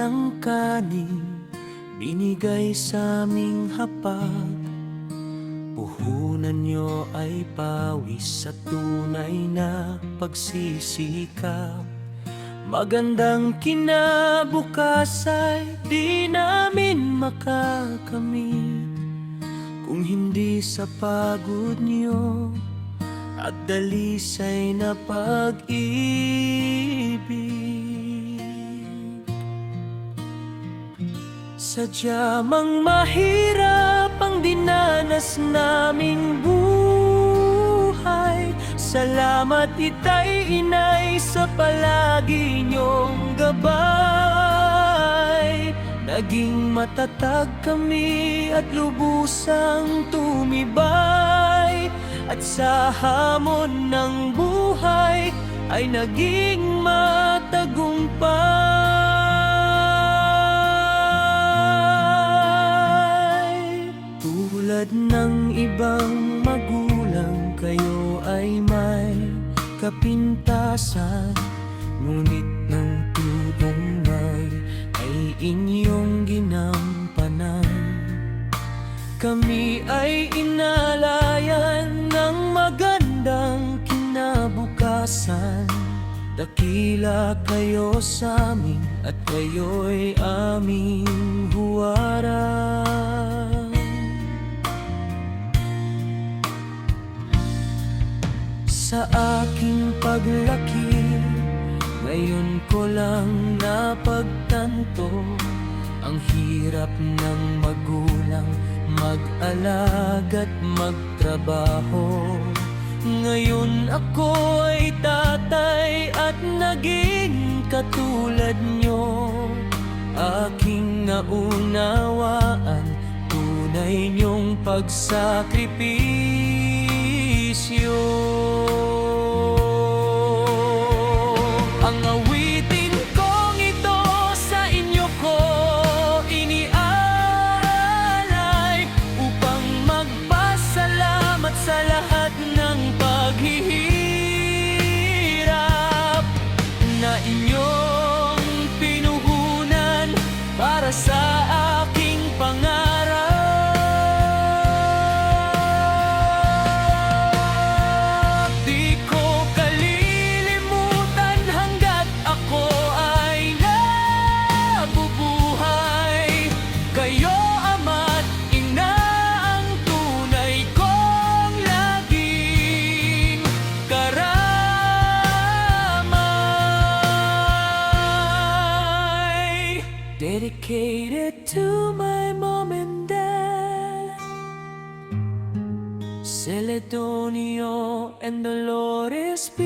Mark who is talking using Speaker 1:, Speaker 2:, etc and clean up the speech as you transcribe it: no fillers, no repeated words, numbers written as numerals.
Speaker 1: ng kanin binigay sa aming hapag. Puhunan niyo ay pawis sa tunay na pagsisikap. Magandang kinabukasan di namin makakamit kung hindi sa pagod niyo at dalisay na pag-ibig. Sadya mang mahirap ang dinanas naming buhay. Salamat Itay Inay sa palagi niyong gabay. Naging matatag kami at lubusang tumibay. At sa hamon ng buhay ay naging matagumpay. Tulad ng ibang magulang, kayo ay may kapintasan, ngunit ng tunay ay inyong ginampanan. Kami ay inalayan ng magandang kinabukasan. Dakila kayo sa amin at kayo'y aming huwarang. Sa aking paglaki, ngayon ko lang napagtanto ang hirap ng magulang, mag-alaga't magtrabaho. Ngayon ako ay tatay at naging katulad nyo. Aking naunawaan tunay niyong pagsakripisyo. Ang awitin kong ito sa inyo ko inialay upang magpasalamat sa lahat ng paghihirap na inyong pinuhunan para sa aking pangarap. Di ko kalilimutan hanggat ako ay nabubuhay. Kayo ama't ina ang tunay kong laging karamay. Dedicated to my mom and dad, Celedonio and Dolores B.